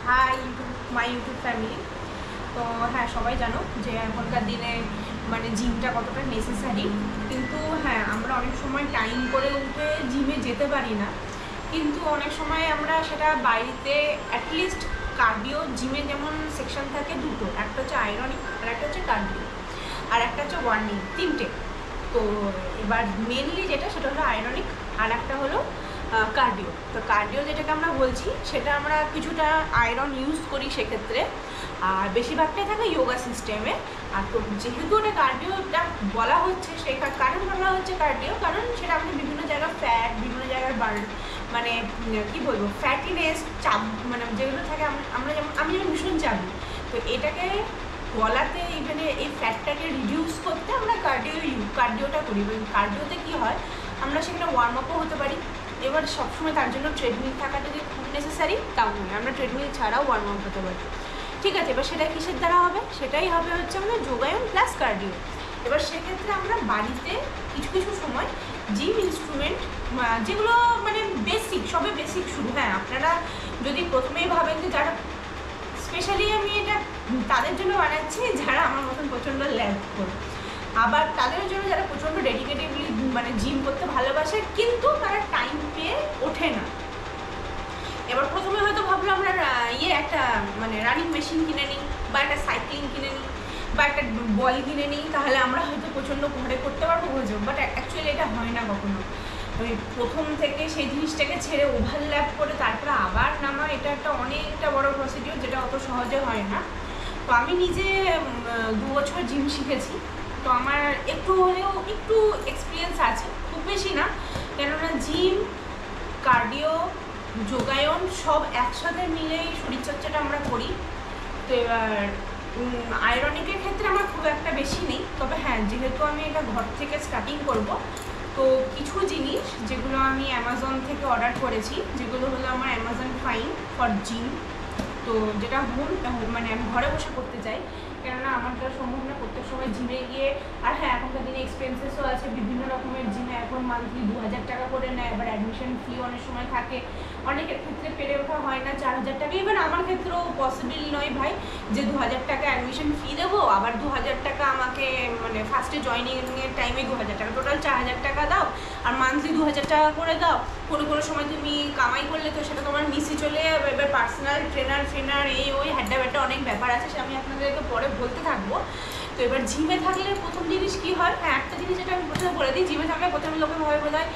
Hi my YouTube family. তো হ্যাঁ, সবাই জানো যে এখনকার দিনে মানে জিমটা কতটা নেসেসারি, কিন্তু হ্যাঁ আমরা অনেক সময় টাইম করে উঠে জিমে যেতে পারি না, কিন্তু অনেক সময় আমরা সেটা বাড়িতে অ্যাটলিস্ট কার্ডিও, জিমে যেমন সেকশন থাকে দুটো, একটা হচ্ছে আয়রনিক আর একটা হচ্ছে কার্ডিও আর একটা হচ্ছে ওয়ার্নিং, তিনটে। তো এবার মেনলি যেটা সেটা হলো আয়রনিক আর একটা হলো কার্ডিও। তো কার্ডিও যেটাকে আমরা বলছি সেটা আমরা কিছুটা আয়রন ইউজ করি সেক্ষেত্রে, আর বেশিরভাগটাই থাকে যোগা সিস্টেমে। আর তো যেহেতু ওটা কার্ডিওটা বলা হচ্ছে, সেই কারণ বলা হচ্ছে কার্ডিও, কারণ সেটা আমাদের বিভিন্ন জায়গার ফ্যাট, বিভিন্ন জায়গার মানে কী বলবো, ফ্যাটিনেস, চাপ, মানে যেগুলো থাকে আমরা যেমন আমি যেমন ভীষণ চাপি, তো এটাকে গলাতে ইভেনে এই ফ্যাটটাকে রিডিউস করতে আমরা কার্ডিওটা করি। কার্ডিওতে কী হয়, আমরা সেখানে ওয়ার্ম আপও হতে পারি। এবার সবসময় তার জন্য ট্রেডমিল থাকাটা যে খুব নেসেসারি তাও নয়, আমরা ট্রেডমিল ছাড়াও ওয়ার্ম আপ হতে পারি। ঠিক আছে, এবার সেটা কিসের দ্বারা হবে, সেটাই হবে হচ্ছে আমাদের যোগায়ন প্লাস কার্ডিও। এবার সেক্ষেত্রে আমরা বাড়িতে কিছু কিছু সময় জিম ইনস্ট্রুমেন্ট, যেগুলো মানে বেসিক, সবে বেসিক শুরু। হ্যাঁ, আপনারা যদি প্রথমেই ভাবেন যে যারা, স্পেশালি আমি এটা তাদের জন্য বানাচ্ছি যারা আমার মতন প্রচণ্ড ল্যাব করে, আবার তাদের জন্য যারা প্রচণ্ড ডেডিকেটিভলি মানে জিম করতে ভালোবাসে কিন্তু তারা টাইম পেয়ে ওঠে না। এবার প্রথমে হয়তো ভাবলো আমরা একটা মানে রানিং মেশিন কিনে নিই, বা একটা সাইক্লিং কিনে নিই, বা একটা বল কিনে নিই, তাহলে আমরা হয়তো প্রচণ্ড ঘরে করতে পারবো বুঝো। বাট অ্যাকচুয়ালি এটা হয় না কখনো। ওই প্রথম থেকে সেই জিনিসটাকে ছেড়ে ওভারল্যাপ করে তারপরে আবার নামা, এটা একটা অনেকটা বড় প্রসিডিওর, যেটা অত সহজে হয় না। তো আমি নিজে 2 বছর জিম শিখেছি, তো আমার একটু হলেও একটু এক্সপিরিয়েন্স আছে, খুব বেশি না, কেননা জিম, কার্ডিও, যোগায়ন সব একসাথে মিলেই শরীরচর্চাটা আমরা করি। তো এবার আয়রনিকের ক্ষেত্রে আমার খুব একটা বেশি নেই, তবে হ্যাঁ যেহেতু আমি এটা ঘর থেকে স্টার্টিং করব, তো কিছু জিনিস যেগুলো আমি অ্যামাজন থেকে অর্ডার করেছি, যেগুলো হলো আমার অ্যামাজন ফাইন ফর জিম। তো যেটা মানে আমি ঘরে বসে করতে চাই, কেননা আমার দ্বারা সম্ভব না প্রত্যেক সময় জিমে গিয়ে। আর হ্যাঁ, এখনকার দিনে এক্সপেন্সেসও আছে, বিভিন্ন রকমের জিমে এখন মান্থলি 2000 টাকা করে নেয়, এবার অ্যাডমিশন ফি অনেক সময় থাকে, অনেকের ক্ষেত্রে পেরে ওঠা হয় না 4000 টাকা। এবার আমার ক্ষেত্রেও পসিবল নয় ভাই যে 2000 টাকা অ্যাডমিশন ফি দেবো, আবার 2000 টাকা আমাকে মানে ফার্স্টে জয়নিংয়ের টাইমে 2000 টাকা, টোটাল 4000 টাকা দাও, আর মান্থলি 2000 টাকা করে দাও। কোনো সময় তুমি কামাই করলে তো সেটা তোমার মিসই চলে যাবে। এবার পার্সোনাল ট্রেনার এই ওই হ্যাড্ডা ব্যাড্ডা অনেক ব্যাপার আছে, সে আমি আপনাদেরকে পরে বলতে থাকবো। তো এবার জিমে থাকলে প্রথম জিনিস কী হয়, হ্যাঁ একটা জিনিস যেটা আমি প্রথমে বলে দিই, জিমে থাকলে প্রথমে লোকে ভাবে বোধ হয়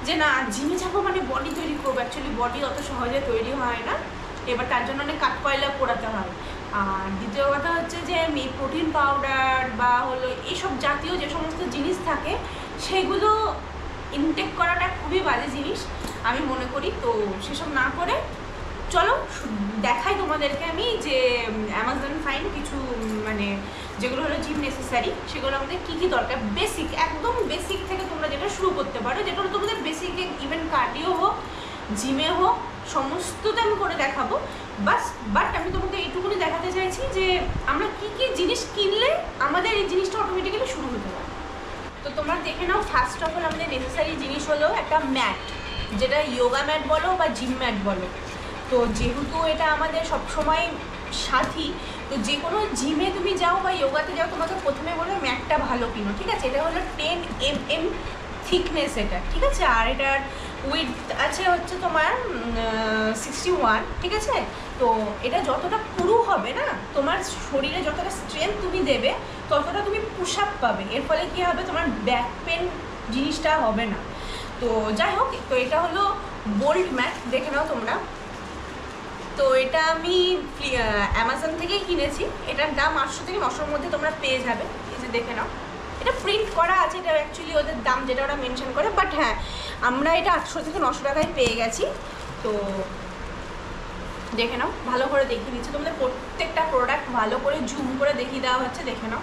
যে না জিমে যাবো মানে বডি তৈরি করবো। অ্যাকচুয়ালি বডি অত সহজে তৈরি হয় না, এবার তার জন্য অনেক কাঠ কয়লা পোড়াতে হয়। আর দ্বিতীয় কথা হচ্ছে যে প্রোটিন পাউডার বা হলো এইসব জাতীয় যে সমস্ত জিনিস থাকে সেগুলো ইনটেক করাটা খুবই বাজে জিনিস আমি মনে করি। তো সেসব না করে চলো দেখাই তোমাদেরকে আমি যে অ্যামাজন ফাইন কিছু মানে যেগুলো হলো জিম নেসেসারি, সেগুলো আমাদের কী কী দরকার, বেসিক, একদম বেসিক থেকে তোমরা যেটা শুরু করতে পারো, যেটা হলো তোমাদের বেসিক, ইভেন কার্ডিও হোক, জিমে হোক, সমস্ততে আমি করে দেখাবো। বাট আমি তোমাকে এইটুকুনি দেখাতে চাইছি যে আমরা কী কী জিনিস কিনলে আমাদের এই জিনিসটা অটোমেটিক্যালি শুরু হতে পারে। তো তোমরা দেখে নাও, ফার্স্ট অফ অল আমাদের নেসেসারি জিনিস হলো একটা ম্যাট, যেটা যোগা ম্যাট বলো বা জিম ম্যাট বলো। তো যেহেতু এটা আমাদের সবসময় সাথী, তো যে কোনো জিমে তুমি যাও বা যোগাতে যাও, তোমাকে প্রথমে বলবে ম্যাটটা ভালো কিনো, ঠিক আছে। এটা হলো 10 mm থিকনেস এটা, ঠিক আছে। আর এটার উইথ আছে হচ্ছে তোমার 61, ঠিক আছে। তো এটা যতটা পুরু হবে না, তোমার শরীরে যতটা স্ট্রেংথ তুমি দেবে ততটা তুমি পুশ আপ পাবে, এর ফলে কী হবে, তোমার ব্যাক পেন জিনিসটা হবে না। তো যাই হোক, তো এটা হলো বোল্ড ম্যাট, দেখে নাও তোমরা। তো এটা আমি অ্যামাজন থেকেই কিনেছি, এটার দাম 800 থেকে 900-র মধ্যে তোমরা পেয়ে যাবে। এই যে দেখে নাও, এটা প্রিন্ট করা আছে, এটা অ্যাকচুয়ালি ওদের দাম যেটা ওরা মেনশন করে, বাট হ্যাঁ আমরা এটা 800 থেকে 900 টাকায় পেয়ে গেছি। তো দেখে নাও, ভালো করে দেখিয়ে দিচ্ছি তোমাদের, প্রত্যেকটা প্রোডাক্ট ভালো করে জুম করে দেখিয়ে দেওয়া হচ্ছে, দেখে নাও।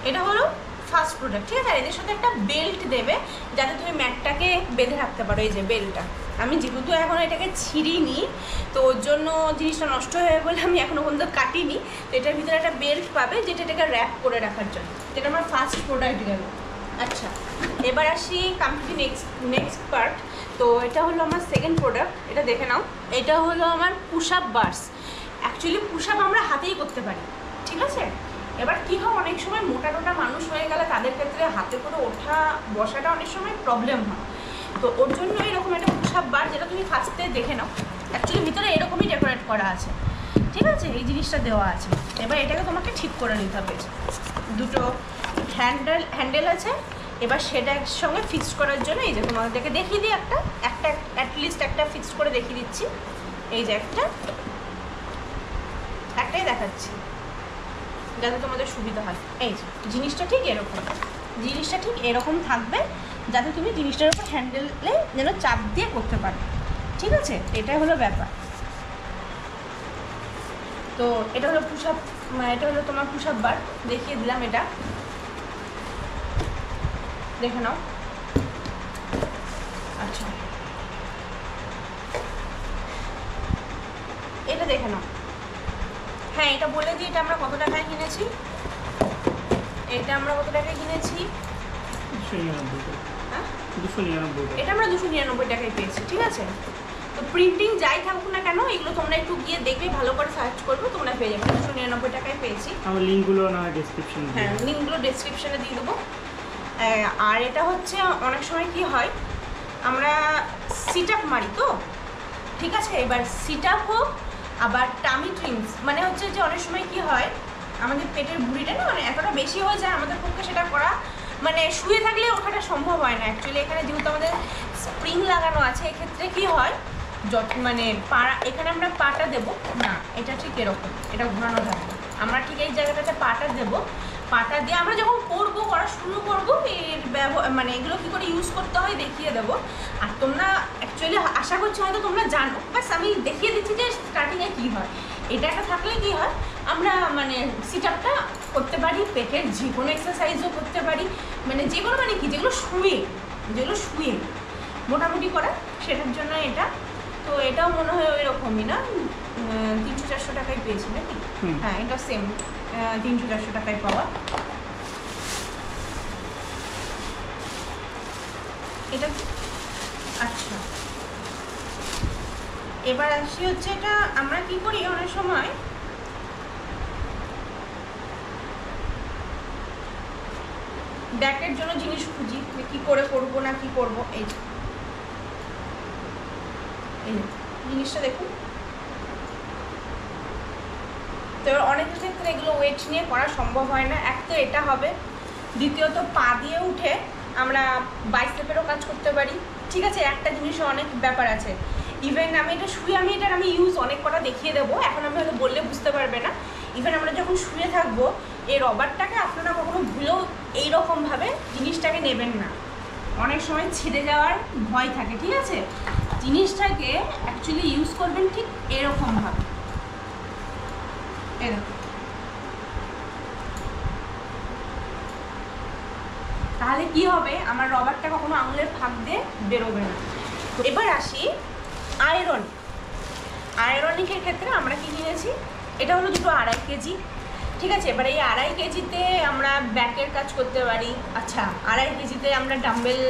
এটা হলো ফার্স্ট প্রোডাক্ট, ঠিক আছে। আর এদের সাথে একটা বেল্ট দেবে যাতে তুমি ম্যাটটাকে বেঁধে রাখতে পারো। এই যে বেল্টটা, আমি যেহেতু এখন এটাকে ছিঁড়িনি, তো ওর জন্য জিনিসটা নষ্ট হয়ে বলে আমি এখনও পর্যন্ত কাটিনি। তো এটার ভিতরে একটা বেল্ট পাবে যেটা এটাকে র্যাপ করে রাখার জন্য। এটা আমার ফার্স্ট প্রোডাক্ট গেল। আচ্ছা, এবার আসি come to the next part, তো এটা হলো আমার সেকেন্ড প্রোডাক্ট, এটা দেখে নাও। এটা হলো আমার push up bars. Actually push up আমরা হাতেই করতে পারি, ঠিক আছে। এবার কী হয়, অনেক সময় মোটা টোটা মানুষ হয়ে গেলে তাদের ক্ষেত্রে হাতে করে ওঠা বসাটা অনেক সময় প্রবলেম হয়। তো ওর জন্য এরকম একটা পুশ আপ বার, যেটা তুমি ফার্স্টে দেখে নাও, অ্যাকচুয়ালি ভিতরে এরকমই ডেকোরেট করা আছে, ঠিক আছে। এই জিনিসটা দেওয়া আছে। এবার এটাকে তোমাকে ঠিক করে নিতে হবে। দুটো হ্যান্ডেল আছে। এবার সেটা একসঙ্গে ফিক্সড করার জন্য এই যে তোমাদেরকে দেখিয়ে দিই, একটা অ্যাটলিস্ট একটা ফিক্সড করে দেখিয়ে দিচ্ছি। এই যে একটাই দেখাচ্ছি যাতে তোমাদের সুবিধা হয়। এই যে জিনিসটা ঠিক এরকম থাকবে, যাতে তুমি জিনিসটার উপর হ্যান্ডেলে যেন চাপ দিয়ে করতে পারো, ঠিক আছে। এটাই হলো ব্যাপার। তো এটা হলো পুশ আপ, এটা হলো তোমার পুশ আপ বার, দেখিয়ে দিলাম। এটা দেখে নাও। আচ্ছা, এটা দেখে নাও। হ্যাঁ, এটা বলে দিই, এটা আমরা কত টাকায় কিনেছি। এটা আমরা 299 টাকায় পেয়েছি, ঠিক আছে। তো প্রিন্টিং যাই থাকুক না কেন, এগুলো তোমরা একটু গিয়ে দেখবে, ভালো করে সার্চ করবে, তোমরা পেয়ে যাবে। 299 টাকায় পেয়েছি। লিঙ্কগুলো ডেসক্রিপশনে দিয়ে দেবো। আর এটা হচ্ছে অনেক সময় কি হয়, আমরা সিট আপ মারি তো, ঠিক আছে। এবার সিট আপ হোক, আবার টামি ট্রিমস, মানে হচ্ছে যে অনেক সময় কি হয়, আমাদের পেটের ভুঁড়িটা না মানে এতটা বেশি হয়ে যায়, আমাদের পক্ষে সেটা করা মানে শুয়ে থাকলে ওঠাটা সম্ভব হয় না। অ্যাকচুয়ালি এখানে যেহেতু আমাদের স্প্রিং লাগানো আছে, এক্ষেত্রে কি হয়, মানে এখানে আমরা পাটা দেবো না, এটা ঠিক এরকম, এটা ঘোরানো থাকবে। আমরা ঠিক এই জায়গাটাতে পাটা দেবো, পাটা দিয়ে আমরা যখন করা শুরু করবো, এর মানে এগুলো কী করে ইউজ করতে হয় দেখিয়ে দেবো। আর তোমরা অ্যাকচুয়ালি আশা করছি হয়তো তোমরা জানো, বাস আমি দেখিয়ে দিচ্ছি যে স্টার্টিংয়ে কী হয়। এটা একটা থাকলে কী হয়, আমরা মানে সিট আপটা করতে পারি, পেটের যে কোনো এক্সারসাইজও করতে পারি, মানে যে কোনো মানে কি যেগুলো শুয়ে মোটামুটি করা, সেটার জন্য এটা। তো এটাও মনে হয় ওই রকমই না, 300-400 টাকায় পেয়েছি নাকি? হ্যাঁ, এটা সেম 300-400 টাকায় পাওয়া। এটা আচ্ছা, এবার আসি হচ্ছে এটা আমরা কি করি, অনেক সময় ব্যাকের জন্য জিনিস খুঁজি, কি করে করবো না কি করবো। এই জিনিসটা দেখুন। তো এবার অনেকের ক্ষেত্রে এগুলো ওয়েট নিয়ে করা সম্ভব হয় না। এক তো এটা হবে, দ্বিতীয়ত পা দিয়ে উঠে আমরা বাইসেপেরও কাজ করতে পারি, ঠিক আছে। একটা জিনিসও অনেক ব্যাপার আছে। ইভেন আমি এটা শুয়ে আমি ইউজ অনেক কটা দেখিয়ে দেবো, এখন আমি হয়তো বললে বুঝতে পারবে না। ইভেন আমরা যখন শুয়ে থাকবো, এই রবারটাকে আপনারা কখনো ভুলেও এইরকমভাবে জিনিসটাকে নেবেন না, অনেক সময় ছিঁড়ে যাওয়ার ভয় থাকে, ঠিক আছে। জিনিসটাকে অ্যাকচুয়ালি ইউজ করবেন ঠিক এরকমভাবে, এরকম। তাহলে কি হবে, আমার রবারটা কখনো আঙুলের ফাঁক দিয়ে বেরোবে না। তো এবার আসি আয়রনিকের ক্ষেত্রে আমরা কি কিনেছি, এটা হলো দুটো 2.5 কেজি, ঠিক আছে। এবার এই 2.5 কেজিতে আমরা ব্যাকের কাজ করতে পারি। আচ্ছা, 2.5 কেজিতে আমরা ডাম্বেল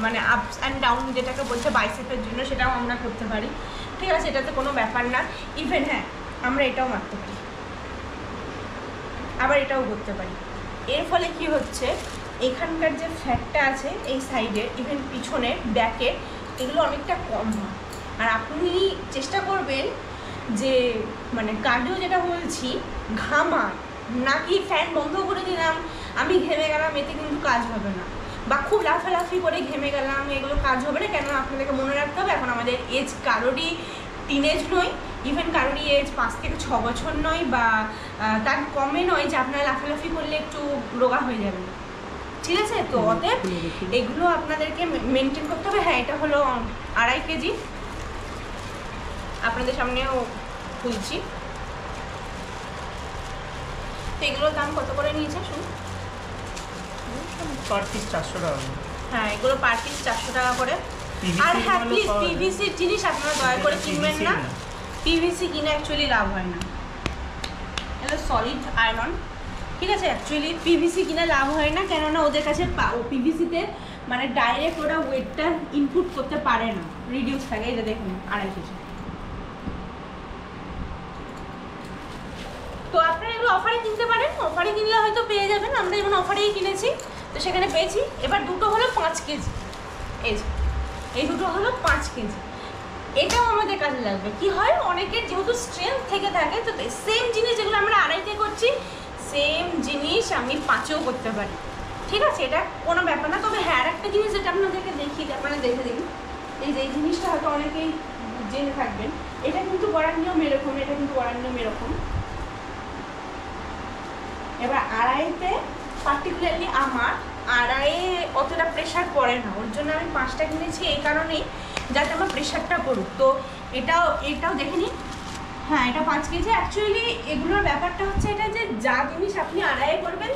মানে আপস অ্যান্ড ডাউন যেটাকে বলছে বাইসেপের জন্য, সেটাও আমরা করতে পারি, ঠিক আছে। এটাতে কোনো ব্যাপার না। ইভেন হ্যাঁ, আমরা এটাও মারতে পারি, আবার এটাও করতে পারি। এর ফলে কি হচ্ছে, এখানকার যে ফ্যাটটা আছে এই সাইডে, ইভেন পিছনে ব্যাকে, এগুলো অনেকটা কম হয়। আর আপনি চেষ্টা করবেন যে মানে কার্ডিও যেটা বলছি, ঘামা নাকি ফ্যান বন্ধ করে দিলাম, আমি ঘেমে গেলাম, এতে কিন্তু কাজ হবে না। বা খুব লাফালাফি করে ঘেমে গেলাম, এগুলো কাজ হবে না। কেন আপনাদেরকে মনে রাখতে হবে, এখন আমাদের এজ কারোরই টিনেজ নয়, ইভেন কারোরই এজ 5 থেকে 6 বছর নয়, বা তার কমে নয় যে আপনারা লাফালাফি করলে একটু রোগা হয়ে যাবেন, ঠিক আছে। তো অতএব এগুলো আপনাদেরকে মেনটেন করতে হবে। হ্যাঁ, এটা হলো 2.5 কেজি, আপনাদের সামনেও খুলছি। তো এগুলোর দাম কত করে নিয়েছে শুনুন। পার পিস 400 টাকা। হ্যাঁ, এগুলো পার পিস 400 টাকা করে। আর হ্যাঁ, প্লিজ পিভিসির জিনিস আপনারা দয়া করে কিনবেন না, পিভিসি কিনে অ্যাকচুয়ালি লাভ হয় না। এটা সলিড আয়রন, ঠিক আছে। অ্যাকচুয়ালি পিভিসি কিনে লাভ হয় না, কেননা ওদের কাছে পিভিসিতে মানে ডাইরেক্ট ওরা ওয়েটটা ইনপুট করতে পারে না, রিডিউস থাকে। এই যে দেখুন 2.5 কেজি। তো আপনারা এগুলো অফারে কিনতে পারেন, অফারে কিনলে হয়তো পেয়ে যাবেন। আমরা যেমন অফারেই কিনেছি, তো সেখানে পেয়েছি। এবার দুটো হলো 5 কেজি, এই দুটো হলো 5 কেজি। এটাও আমাদের কাজে লাগবে। কি হয়, অনেকের যেহেতু স্ট্রেংথ থেকে থাকে, তো সেম জিনিস যেগুলো আমরা 2.5-তে করছি, সেম জিনিস আমি 5-এও করতে পারি। ঠিক আছে, এটা কোনো ব্যাপার না। তবে হ্যাঁ, আর একটা জিনিস যেটা আপনাদেরকে আপনারা দেখে দিন, এই যে এই জিনিসটা হয়তো অনেকেই জেনে থাকবেন, এটা কিন্তু করার নিয়ম এরকম, এটা কিন্তু করার নিয়ম এরকম। এবার 2.5-তে পার্টিকুলারলি আমার 2.5-এ অতটা প্রেশার পড়ে না, ওর জন্য আমি 5টা কিনেছি এই কারণেই, যাতে আমার প্রেশারটা পড়ুক। তো এটাও দেখে নিন। হ্যাঁ, এটা 5 কেজি। অ্যাকচুয়ালি এগুলোর ব্যাপারটা হচ্ছে এটা যে যা জিনিস আপনি 2.5-এ করবেন,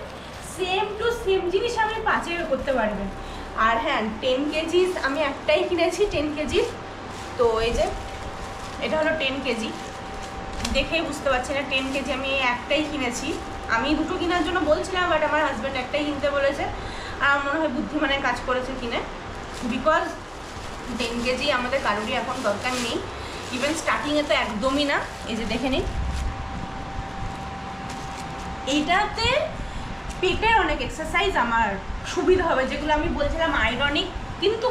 সেম টু সেম জিনিস আপনি 5-এ করতে পারবেন। আর হ্যাঁ, 10 কেজি আমি একটাই কিনেছি, 10 কেজি। তো এই যে এটা হলো 10 কেজি, দেখেই বুঝতে পারছি না 10 কেজি আমি একটাই কিনেছি। আমি দুটো কেনার জন্য বলছিলাম, বাট আমার হাজব্যান্ড একটাই কিনতে বলেছে। আর আমার মনে হয় বুদ্ধিমানের কাজ করেছে কিনে, বিকজ 10 কেজি আমাদের কারোরই এখন দরকার নেই। ইভেন স্টার্টিংয়ে তো একদমই না। এই যে দেখে নিন, এইটাতে পেটের অনেক এক্সারসাইজ আমার সুবিধা হবে, যেগুলো আমি বলছিলাম আয়রনিক, কিন্তু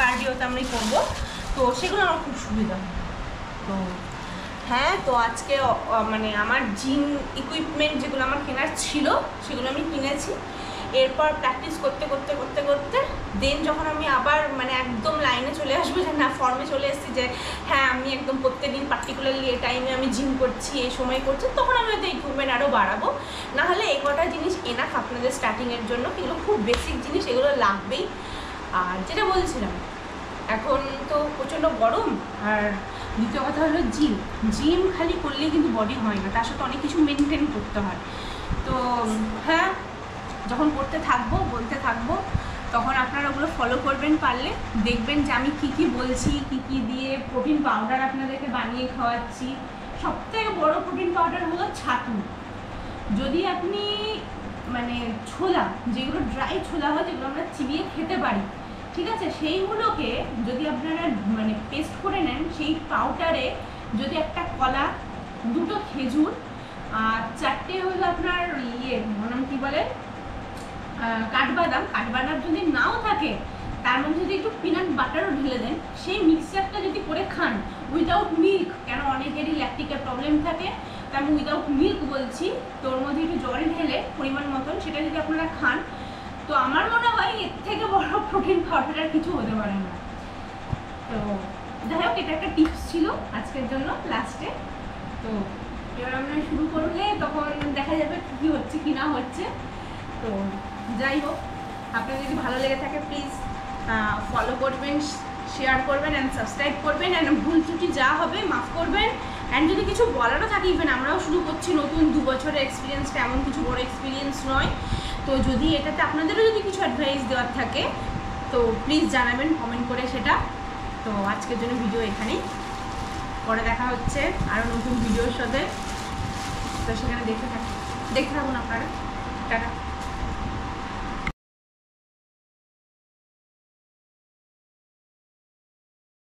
কার্ডিওতে আমি করবো, তো সেগুলো আমার খুব সুবিধা হবে। তো হ্যাঁ, তো আজকে মানে আমার জিম ইকুইপমেন্ট যেগুলো আমার কেনার ছিল, সেগুলো আমি কিনেছি। এরপর প্র্যাকটিস করতে করতে করতে করতে দেন যখন আমি আবার মানে একদম লাইনে চলে আসবো, যে না ফর্মে চলে এসেছি, যে হ্যাঁ আমি একদম প্রত্যেকদিন পার্টিকুলারলি এই টাইমে আমি জিম করছি, এই সময় করছি, তখন আমি হয়তো ইকুইপমেন্ট আরও বাড়াবো। নাহলে এই কটা জিনিস এনাফ আপনাদের স্টার্টিংয়ের জন্য। এগুলো খুব বেসিক জিনিস, এগুলো লাগবেই। আর যেটা বলছিলাম, এখন তো প্রচণ্ড গরম, আর দ্বিতীয় কথা হলো জিম খালি করলেই কিন্তু বডি হয় না, তার সাথে অনেক কিছু মেনটেন করতে হয়। তো হ্যাঁ, যখন করতে থাকবো, বলতে থাকবো, তখন আপনারা ওগুলো ফলো করবেন। পারলে দেখবেন যে আমি কি কি বলছি, কি দিয়ে প্রোটিন পাউডার আপনাদেরকে বানিয়ে খাওয়াচ্ছি। সবথেকে বড় প্রোটিন পাউডার হলো ছাতু। যদি আপনি মানে ছোলা, যেগুলো ড্রাই ছোলা হয়, যেগুলো আমরা চিবিয়ে খেতে পারি, ঠিক আছে, সেইগুলোকে যদি আপনারা মানে পেস্ট করে নেন, সেই পাউডারে যদি একটা কলা, 2টো খেজুর, আর 4টে হলো আপনার নাম কি বলে, কাঠবাদাম যদি নাও থাকে, তার মধ্যে যদি একটু পিনাট বাটারও ঢেলে দেন, সেই মিক্সচারটা যদি করে খান উইদাউট মিল্ক, কেন অনেকেরই ল্যাকটিকের প্রবলেম থাকে, তো আমি উইদাউট মিল্ক বলছি, তোর মধ্যে একটু জল ঢেলে পরিমাণ মতন সেটা যদি আপনারা খান, তো আমার মনে হয় এর থেকে বড় প্রোটিন পাউডার আর কিছু হতে পারে না। তো যাই হোক, এটা একটা টিপস ছিল আজকের জন্য লাস্টে। তো এবার আমরা শুরু করলে তখন দেখা যাবে কী হচ্ছে কি না হচ্ছে। তো যাই হোক, আপনাদের যদি ভালো লেগে থাকে প্লিজ ফলো করবেন, শেয়ার করবেন অ্যান্ড সাবস্ক্রাইব করবেন, অ্যান্ড ভুল ত্রুটি যা হবে মাফ করবেন। অ্যান্ড যদি কিছু বলারও থাকে, ইভেন আমরাও শুরু করছি নতুন, 2 বছরের এক্সপিরিয়েন্সটা এমন কিছু বড় এক্সপিরিয়েন্স নয়। তো যদি এটাতে আপনাদেরও যদি কিছু অ্যাডভাইস দেওয়ার থাকে, তো প্লিজ জানাবেন কমেন্ট করে সেটা। তো আজকের জন্য ভিডিও এখানেই, পরে দেখা হচ্ছে আরও নতুন ভিডিওর সাথে। তো সেখানে দেখতে থাকুন আপনারা। টাটা।